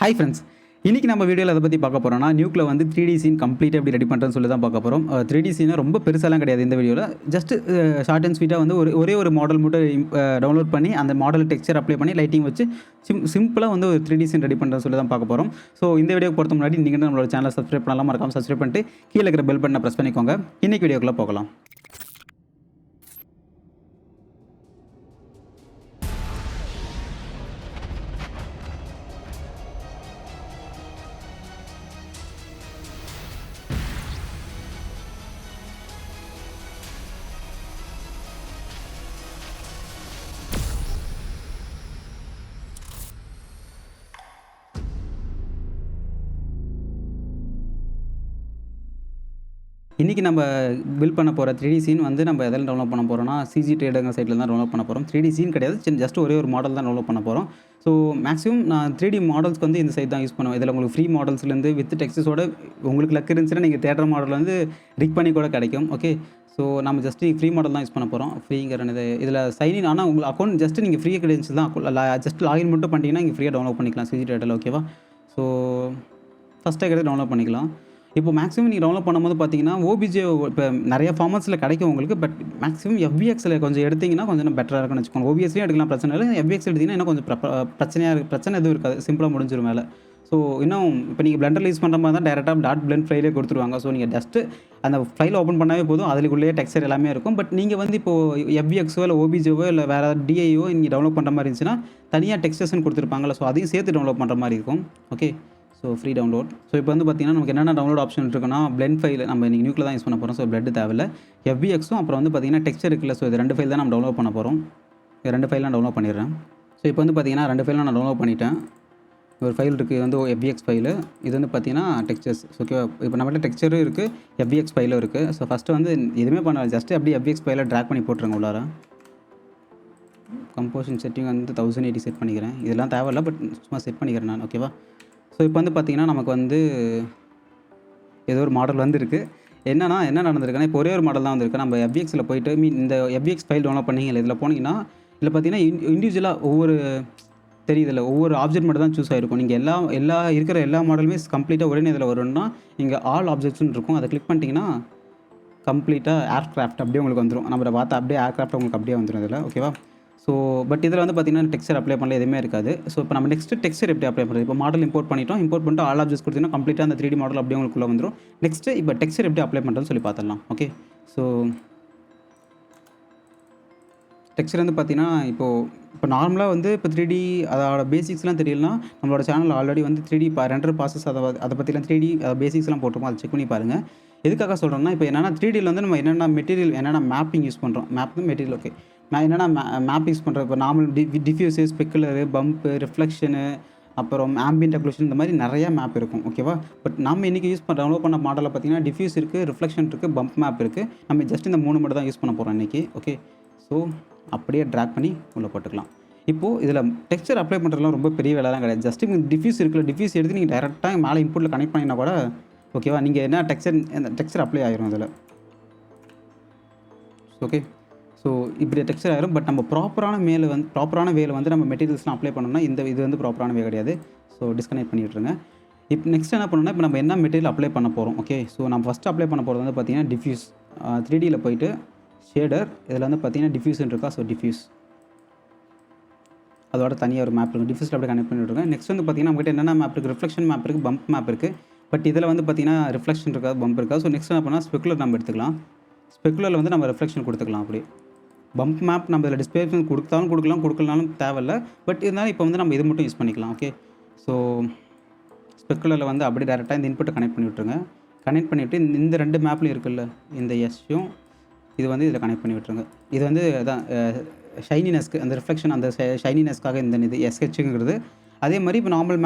Hi friends, இன்றைக்கி நம்ம வீடியோவில் அதை பற்றி பார்க்க போகிறோம்னா நியூக்கில் வந்து 3D சீன் கம்ப்ளீட்டாக எப்படி ரெடி பண்ணுறேன்னு சொல்லி தான் பார்க்க போகிறோம். 3D சீனை ரொம்ப பெருசாலாம் கிடையாது இந்த வீடியோவில். ஜஸ்ட் ஷார்ட் அண்ட் ஸ்வீட்டாக வந்து ஒரே ஒரு மாடல் மட்டும் டவுன்லோட் பண்ணி அந்த மாடல் டெக்ஸ்சர் அப்ளை பண்ணி லைட்டிங் வச்சு சிம்பிளாக வந்து ஒரு 3D சீன் ரெடி பண்ணுறேன்னு சொல்லி தான் பார்க்க போகிறோம். ஸோ இந்த வீடியோக்கு பொறுத்த முன்னாடி நீங்கள் நம்மளோட சேனலை சப்ஸ்கிரைப் பண்ணலாம், மறக்காமல் சப்ஸ்கிரைப் பண்ணிட்டு கீழே இருக்கிற பெல் பட்டனை ப்ரெஸ் பண்ணிக்கோங்க. இன்றைக்கி வீடியோக்குள்ளே போகலாம். இன்றைக்கி நம்ம பில்ட் பண்ண போகிற 3D சீன் வந்து நம்ம எதில் டெவலப் பண்ண போகிறோம்னா சிஜி ட்ரேடருங்க சைட்டில் தான் டெவலப் பண்ண போகிறோம். 3D சீன் கிடையாது, ஜஸ்ட் ஒரே ஒரு மாடல் தான் டெவலப் பண்ண போகிறோம். ஸோ மேக்ஸிமம் நான் 3D மாடல்ஸ்க்கு வந்து இந்த சைட் தான் யூஸ் பண்ணுவேன். இதில் உங்களுக்கு ஃப்ரீ மாடல்ஸ்லேருந்து வித் டெக்ஸ்டோட உங்களுக்கு லக் இருந்துச்சுன்னா நீங்கள் தேடுற மாடல் வந்து ரிக் பண்ணி கூட கிடைக்கும். ஓகே, ஸோ நம்ம ஜஸ்ட் ஃப்ரீ மாடல் தான் யூஸ் பண்ண போகிறோம். ஃப்ரீங்கிறது இதில் சைன்இன் ஆனால் உங்களுக்கு அக்கௌண்ட் ஜஸ்ட் நீங்கள் ஃப்ரீயாக கிரெடென்ஷியல் தான் ஜஸ்ட் லாகின் மட்டும் பண்ணிட்டீங்கன்னா இங்கே ஃப்ரீயாக டவுன்லோட் பண்ணிக்கலாம் சிஜி ட்ரேடரில். ஓகேவா? ஸோ ஃபஸ்ட்டாக கிடையாது டவுன்லோட் பண்ணிக்கலாம். இப்போ மேக்ஸிமம் நீங்கள் டவுன்லோட் பண்ணும்போது பார்த்தீங்கன்னா ஓபிஜே இப்போ நிறைய ஃபார்மட்ஸில் கிடைக்கும் உங்களுக்கு. பட் மேக்ஸிமம் எஃப்விஎக்ஸில் கொஞ்சம் எடுத்திங்கன்னா கொஞ்சம் பெட்டராக இருக்குன்னு வச்சுக்கோங்க. ஓபிஎஸ்லேயும் எடுக்கலாம், பிரச்சனை இல்லை. எஃப்விஎக்ஸ் எடுத்திங்கன்னா இன்னும் கொஞ்சம் பிரச்சனை எதுவும் இருக்காது, சிம்பிளாக முடிஞ்சிடும் வேலை. ஸோ இன்னும் இப்போ நீங்கள் பிளெண்டரில் யூஸ் பண்ணுற மாதிரி தான் டேரெக்டாக டாட் பிளெண்ட் ஃபைலே கொடுத்துருவாங்க. ஸோ நீங்கள் ஜஸ்ட்டு அந்த ஃபைல் ஓப்பன் பண்ணாவே போதும், அதுக்குள்ளேயே டெக்ஸ்சர் எல்லாமே இருக்கும். பட் நீங்கள் வந்து இப்போது எஃப்விஎக்ஸோ இல்லை ஓபிஜேவோ இல்லை வேறு டிஐயோ நீங்கள் டவுன்லோட் பண்ணுற மாதிரி இருந்துச்சுன்னா தனியாக டெக்ஸ்டர்ஸ்னு கொடுத்துருப்பாங்கல்ல, ஸோ அதையும் சேர்த்து டவுன்லோட் பண்ணுற மாதிரி இருக்கும். Okay, so free download. So இப்போ வந்து பார்த்திங்கன்னா நமக்கு என்னென்ன டவுன்லோட் ஆப்ஷன் இருக்குன்னா பிளெண்ட் ஃபைல் நம்ம இன்றைக்கி நியூக்கில் தான் யூஸ் பண்ண போகிறோம். ஸோ பிளெட் தேவையில்லை. எஃப்விஎக்ஸும் அப்புறம் வந்து பார்த்திங்கன்னா டெக்ஸ்சர் இருக்குல்ல, ஸோ இது 2 ஃபைல் தான் நம்ம டவுன்லோட் பண்ண போகிறோம். இது 2 ஃபைல் நான் டவுன்லோட் பண்ணிடுறேன். ஸோ இப்போ வந்து பார்த்திங்கன்னா 2 ஃபைல் நான் டவுன்லோட் பண்ணிட்டேன். ஒரு ஃபைல் இருக்குது, இது வந்து எஃப்விஎக்ஸ் ஃபைலு. இது வந்து பார்த்திங்கன்னா டெக்ஸ்சர்ஸ். ஓகே, இப்போ நம்மகிட்ட டெக்ஸ்சரும் இருக்குது, எஃப்விஎக்ஸ் ஃபைலும் இருக்குது. ஸோ ஃபஸ்ட்டு வந்து எதுவுமே பண்ணாது, ஜஸ்ட்டு அப்படியே எஃப்விஎக்ஸ் ஃபைலை ட்ராக் பண்ணி போட்டுருங்க உள்ளார. கம்போசிஷன் செட்டிங் வந்து 1080 செட் பண்ணிக்கிறேன். இதெல்லாம் தேவையில்லை, பட் சும்மா செட் பண்ணிக்கிறேன் நான். ஓகேவா? ஸோ இப்போ வந்து பார்த்திங்கன்னா நமக்கு வந்து ஏதோ ஒரு மாடல் வந்துருக்கு. என்ன நடந்திருக்குன்னா இப்போ ஒரே ஒரு மாடல் தான் வந்திருக்கு. நம்ம எஃப்விஎக்ஸில் போய்ட்டு இந்த எஃப்விஎக்ஸ் ஃபைல் டவுன்லோட் பண்ணிங்க, இதில் போனீங்கன்னா இதில் பார்த்தீங்கன்னா இண்டிவிஜுவலாக ஒவ்வொரு ஆப்ஜெக்ட் மட்டும் தான் சூஸ் ஆகிருக்கும். நீங்கள் இருக்கிற எல்லா மாடலுமே கம்ப்ளீட்டாக ஒரே நேரத்தில் வரும்னா இங்கே ஆல் ஆப்ஜெக்ட்ஸ்னு இருக்கும். அதை கிளிக் பண்ணிட்டீங்கன்னா கம்ப்ளீட்டாக ஏர்க்ராஃப்ட் அப்படியே உங்களுக்கு வந்துடும். நம்ம பார்த்து அப்படியே ஏர்க்ராஃப்ட் உங்களுக்கு அப்படியே வந்துடும் இதில். ஓகேவா? ஸோ பட் இதில் வந்து பார்த்திங்கன்னா டெக்ஸ்சர் அப்ளை பண்ணல, எதுவுமே இருக்காது. ஸோ இப்போ நம்ம நெக்ஸ்ட்டு டெக்ஸ்சர் எப்படி அப்ளை பண்ணுறது? இப்போ மாடல் இம்போர்ட் பண்ணிட்டு ஆல் ஆப்ஜெக்ட்ஸ் கொடுத்தீங்கன்னா கம்ப்ளீட்டாக அந்த 3D மாடல் அப்படியே உங்களுக்குள்ளே வந்துடும். நெக்ஸ்ட்டு இப்போ டெக்ஸ்சர் எப்படி அப்ளை பண்ணுறதுன்னு சொல்லி பார்த்துடலாம். ஓகே, ஸோ டெக்ஸ்சர் வந்து பார்த்திங்கன்னா இப்போ நார்மலாக வந்து இப்போ 3D அதோட பேசிக்ஸ்லாம் தெரியலனா நம்மளோட சேனல் ஆல்ரெடி வந்து 3D ரெண்டர் ப்ராசஸ் அதை பற்றிலாம் 3D பேசிக்ஸ்லாம் போட்டிருக்கோம், அதை செக் பண்ணி பாருங்கள். எதுக்காக சொல்கிறோம்னா இப்போ என்னென்னா 3Dயில் வந்து நம்ம என்னென்ன மெட்டீரியல் என்னென்ன மேப்பிங் யூஸ் பண்ணுறோம், மேப் தான் மெட்டீரியல். ஓகே, நான் என்னென்னா மேப் யூஸ் பண்ணுறேன். இப்போ நார்மல் டிஃப்யூஸு, ஸ்பெக்குலரு, பம்ப்பு, ரிஃப்ளெக்ஷனு, அப்புறம் ஆம்பியன்ட் அக்ளூஷன், இந்த மாதிரி நிறையா மேப் இருக்கும். ஓகேவா? பட் நம்ம இன்றைக்கி டவுன்லோட் பண்ண மாடலில் பார்த்தீங்கன்னா டிஃப்யூஸ் இருக்குது, ரிஃப்ளெக்ஷன் இருக்குது, பம்ப் மேப் இருக்குது. நம்ம ஜஸ்ட் இந்த 3 மட்டும் தான் யூஸ் பண்ண போகிறோம் இன்றைக்கி. ஓகே, ஸோ அப்படியே ட்ராக் பண்ணி உள்ளே போட்டுக்கலாம். இப்போது இதில் டெக்ஸ்சர் அப்ளை பண்ணுறதுலாம் ரொம்ப பெரிய வேலைலாம் கிடையாது. ஜஸ்ட் டிஃப்யூஸ் இருக்குல்ல, டிஃப்யூஸ் எடுத்து நீங்கள் டேரெக்டாக மேலே இன்புட்டில் கனெக்ட் பண்ணினா கூட ஓகேவா, நீங்கள் என்ன டெக்ஸ்சர் அப்ளை ஆகிரும் அதில். ஓகே, ஸோ இப்படி டெக்ஸ்சர் ஆகிரும். பட் நம்ம ப்ராப்பரான வேலை வந்து நம்ம மெட்டீரியல்ஸ்லாம் அப்ளை பண்ணோம்னா இது வந்து ப்ராப்பரான வே கிடையாது. ஸோ டிஸ்கனெக்ட் பண்ணி விட்டுருங்க. இப்போ நெக்ஸ்ட் என்ன பண்ணணும்னா இப்போ நம்ம என்ன மெட்டீரியல் அப்ளை பண்ண போகிறோம். ஓகே, ஸோ நம்ம ஃபஸ்ட்டு அப்ளை பண்ண போகிறது வந்து பார்த்திங்கன்னா டிஃப்யூஸ். 3Dயில் போய்ட்டு ஷேடர், இதில் வந்து பார்த்திங்கன்னா டிஃப்யூஸ்ன்னு இருக்கா. ஸோ டிஃப்யூஸ் அதோட தனியாக ஒரு மேப் இருக்குது, டிஃப்யூஸில் அப்படியே கனெக்ட் பண்ணி விட்டுருங்க. நெக்ஸ்ட் வந்து பார்த்திங்கன்னா நம்மகிட்ட என்னென்ன மேப் இருக்குது, ரிஃப்ளெக்ஷன் மேப் இருக்குது, பம்ப் மேப் இருக்குது. பட் இதில் வந்து பார்த்திங்கன்னா ரிஃப்ளெக்ஷன் இருக்காது, பம்ப் இருக்காது. ஸோ நெக்ஸ்ட் என்ன பண்ணால் ஸ்பெக்குலர் நம்ம எடுத்துக்கலாம். ஸ்பெக்குலரில் வந்து நம்ம ரிஃப்ளெக்ஷன் கொடுத்துக்கலாம். அப்படி பம்ப் மேப் நம்ம இதில் டிஸ்பிளேஷன் கொடுக்கலனாலும் தேவையில்லை. பட் இருந்தாலும் இப்போ வந்து நம்ம இது மட்டும் யூஸ் பண்ணிக்கலாம். ஓகே, ஸோ ஸ்பெக்குலரில் வந்து அப்படியே டேரெக்டாக இந்த இன்புட்டை கனெக்ட் பண்ணி விட்டுருங்க. கனெக்ட் பண்ணிவிட்டு இந்த 2 மேப்லையும் இருக்குல்ல, இந்த எஸ்ஸையும் இது வந்து இதில் கனெக்ட் பண்ணி விட்டுருங்க. இது வந்து அதான் ஷைனினஸ்க்கு, அந்த ரிஃப்ளெக்ஷன் அந்த ஷைனினஸ்க்காக இந்த எஸ்ஹெச்சுங்கிறது. அதே மாதிரி இப்போ நார்மல்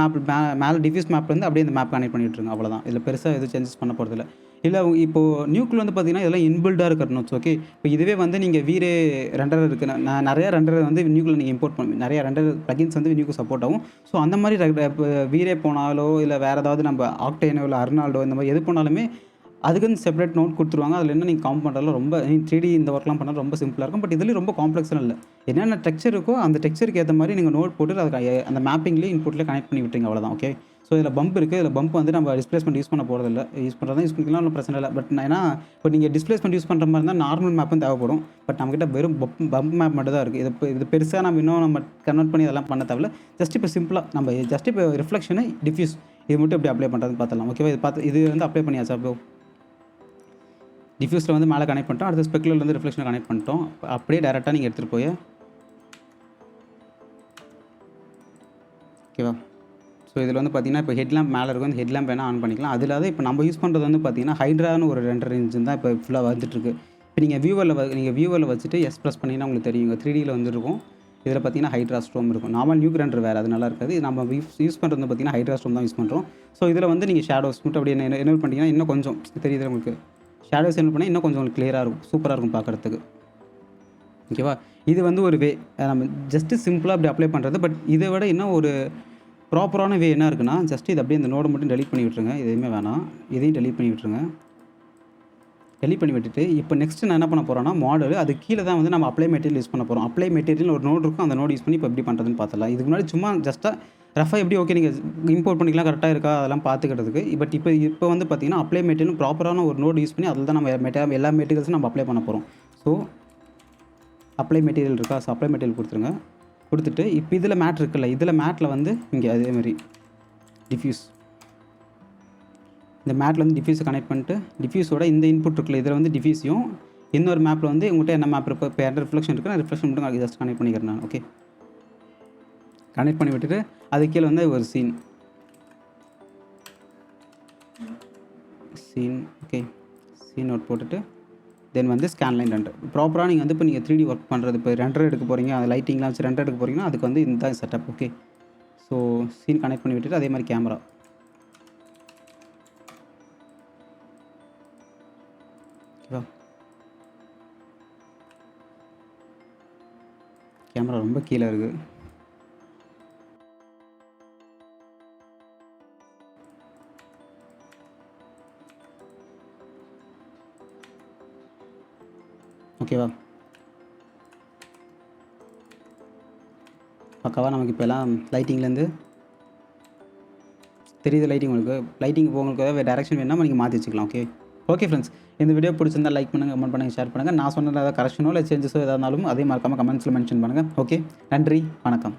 மேலே டிஃப்யூஸ் மேப் வந்து அப்படியே இந்த மேப் கனெக்ட் பண்ணி விட்டுருங்க. அவ்வளோதான், இதில் பெருசாக எதுவும் சேஞ்சஸ் பண்ண போகிறதில்ல. இல்லை இப்போது நியூக்கில் வந்து பார்த்திங்கன்னா இதெல்லாம் இன்பில்டாக இருக்கிற நோட்ஸ். ஓகே, இப்போ இதுவே வந்து நீங்கள் வீரே ரெண்டர் இருக்குது, நான் நிறையா ரெண்டர் வந்து நியூக்கில் நீங்கள் இம்போர்ட் பண்ணி நிறையா ரெண்டர் ப்ளகின்ஸ் வந்து நியூக்கு சப்போர்ட் ஆகும். ஸோ அந்த மாதிரி வீரே போனாலோ இல்லை வேறு ஏதாவது நம்ம ஆக்டேனோ இல்லை அர்னால்டோ இந்த மாதிரி எது போனாலுமே அதுக்குன்னு செப்பரேட் நோட் கொடுத்துருவாங்க. அதில் என்ன நீங்கள் கவுண்ட் பண்ணுறதுல ரொம்ப 3D இந்த ஒர்க்லாம் பண்ணால் ரொம்ப சிம்பிளாக இருக்கும். பட் இதுலேயும் ரொம்ப காம்ப்ளெக்ஸ்லாம் இல்லை. என்னென்ன டெக்ஸ்சர் இருக்கோ அந்த டெக்ஸ்சருக்கு ஏற்ற மாதிரி நீங்கள் நோட் போட்டு அதுக்கு அந்த மேப்பிங்லேயே இன்புட்லேயே கனெக்ட் பண்ணி விட்டுருங்க, அவ்வளோதான். ஓகே. ஸோ இதில் பம்ப் இருக்குது. இதில் பம்ப் வந்து நம்ம டிஸ்பிளேஸ்மெண்ட் யூஸ் பண்ண போகிறதில்ல. யூஸ் பண்ணுறதா யூஸ் பண்ணிக்கலாம், ஒன்றும் பிரச்சனை இல்லை. பட் ஏன்னா இப்போ நீங்கள் டிஸ்பிளேஸ்மெண்ட் யூஸ் பண்ணுற மாதிரி இருந்தால் நார்மல் மேப்பும் தேவைப்படும். பட் நம்மக்கிட்ட வெறும் பம்ப் மேப் மட்டும் தான் இருக்குது. இது பெருசாக நம்ம இன்னும் நம்ம கன்வெர்ட் பண்ணி அதெல்லாம் பண்ண தேவையில்ல. ஜஸ்ட் இப்போ சிம்பிளாக நம்ம ஜஸ்ட் இப்போ ரிஃப்ளெக்ஷனு, டிஃப்யூஸ் இது மட்டும் எப்படி அப்ளை பண்ணுறதுன்னு பார்த்துலாம். ஓகேவா? இது வந்து அப்ளை பண்ணியாச்சா ப்ரோ? டிஃப்யூஸில் வந்து மேலே கனெக்ட் பண்ணிட்டோம். அடுத்து ஸ்பெக்குலர்லேருந்து ரிஃப்ளெக்ஷனை கனெக்ட் பண்ணிட்டோம். அப்படியே டேரெக்டாக நீங்கள் எடுத்துகிட்டு போய் ஓகேவா? ஸோ இதில் வந்து பார்த்தீங்கன்னா இப்போ ஹெட்லாம்ப் மேலே இருக்கும். அந்த ஹெட்லாம்ப் வேணால் ஆன் பண்ணிக்கலாம். அது இல்லாத இப்போ நம்ம யூஸ் பண்ணுறது வந்து பார்த்தீங்கன்னா ஹைட்ரான்னு ஒரு ரெண்டர் இன்ஜின் தான் இப்போ ஃபுல்லாக வந்துட்டுருக்கு. இப்போ நீங்கள் வியூவரில் வச்சுட்டு எஸ் ப்ரெஸ் பண்ணிங்கன்னா உங்களுக்கு தெரியுங்க 3Dயில் வந்துருக்கும். இதில் பார்த்தீங்கன்னா ஹைட்ரா ஸ்டோம் இருக்கும். நார்மல் நியூக் ரெண்டர் வேறு, அது நல்லா இருக்காது. நம்ம யூஸ் பண்ணுறது வந்து பார்த்தீங்கன்னா ஹைட்ரா ஸ்டோம் தான் யூஸ் பண்ணுறோம். ஸோ இதில் வந்து நீங்கள் ஷேடோஸ் மட்டும் அப்படியே எனேபிள் பண்ணிட்டீங்கன்னா இன்னும் கொஞ்சம் தெரியுது உங்களுக்கு. ஷேடோஸ் எனேபிள் பண்ணால் இன்னும் கொஞ்சம் உங்களுக்கு கிளியராக இருக்கும், சூப்பராக இருக்கும் பார்க்குறதுக்கு. ஓகேவா? இது வந்து ஒரு வே, நம்ம ஜஸ்ட்டு சிம்பிளாக அப்படி அப்ளை பண்ணுறது. பட் இதை விட இன்னும் ஒரு ப்ராப்பரான வே என்ன இருக்குன்னா, ஜஸ்ட் இது அப்படியே இந்த நோடை மட்டும் டெலிட் பண்ணி விட்டுருங்க. எதுவுமே வேணாம், இதையும் டெலிட் பண்ணி விட்டுருங்க. டெலிட் பண்ணி விட்டுட்டு இப்போ நெக்ஸ்ட்டு நான் என்ன பண்ண போகிறேன்னா, மாடல் அது கீழே தான் வந்து நம்ம அப்ளை மெட்டீரியல் யூஸ் பண்ண போகிறோம். அப்ளை மெட்டீரியல் ஒரு நோட் இருக்கும், அந்த நோட் யூஸ் பண்ணி இப்போ எப்படி பண்ணுறதுன்னு பார்த்துலாம். இதுக்கு முன்னாடி சும்மா ஜஸ்ட்டாக ரஃபாக எப்படி ஓகே நீங்கள் இம்போர்ட் பண்ணிக்கலாம், கரெக்டாக இருக்கா அதெல்லாம் பார்த்துக்கிறதுக்கு. பட் இப்போ வந்து பார்த்தீங்கன்னா அப்ளை மெட்டீரியல் ப்ராப்பரான ஒரு நோட் யூஸ் பண்ணி அதில் தான் நம்ம எல்லா மெட்டீரியல்ஸும் நம்ம அப்ளை பண்ண போகிறோம். ஸோ அப்ளை மெட்டீரியல் இருக்கா? ஸோ அப்ளை மெட்டீரியல் கொடுத்துருங்க. கொடுத்துட்டு இப்போ இதில் மேட் இருக்குல்ல, இதில் மேட்டில் வந்து இங்கே அதேமாதிரி டிஃப்யூஸ், இந்த மேட்டில் வந்து டிஃப்யூஸை கனெக்ட் பண்ணிட்டு டிஃப்யூஸோட இந்த இன்புட் இருக்குல்ல, இதில் வந்து டிஃப்யூஸையும் இன்னொரு மேப்பில் வந்து உங்கள்கிட்ட என்ன மேப் இருக்கோ, இப்போ எந்த ரிஃப்ளெக்ஷன் இருக்குது நான் ரிஃப்ளெக்ஷன் மட்டும் அது ஜஸ்ட் கனெக்ட் பண்ணிக்கிறேன் நான். ஓகே, கனெக்ட் பண்ணி விட்டுட்டு அது கீழே வந்து ஒரு சீன் ஓகே, சீன் நோட் போட்டுட்டு தென் வந்து ஸ்கேன் லைன் ரெண்டர். ப்ராப்பராக நீங்கள் வந்து இப்போ நீங்கள் 3D ஒர்க் பண்ணுறது, இப்போ ரெண்டர் எடுக்க போகிறீங்க, அது லைட்டிங்லாம் வச்சு ரெண்டர் எடுக்க போகிறீங்கன்னா அதுக்கு வந்து இந்த setup. Okay, so scene connect பண்ணி விட்டுட்டு அதே மாதிரி கேமரா ஓகேவா? கேமரா ரொம்ப கீழே இருக்குது. ஓகேவா? பக்காவா நமக்கு இப்போ எல்லாம் லைட்டிங்லேருந்து தெரியுது. லைட்டிங் லைட்டிங் இப்போ உங்களுக்கு ஏதாவது டேரக்ஷன் வேணால் நீங்கள் மாற்றி வச்சுக்கலாம். ஓகே ஃப்ரெண்ட்ஸ், இந்த வீடியோ பிடிச்சிருந்தா லைக் பண்ணுங்கள், கமெண்ட் பண்ணுங்கள், ஷேர் பண்ணுங்கள். நான் சொன்னது ஏதாவது கரெக்ஷனோ இல்லை சேஞ்சஸோ எதாக இருந்தாலும் அதே மறக்காமல் கமெண்ட்ஸில் மென்ஷன் பண்ணுங்கள். ஓகே, நன்றி, வணக்கம்.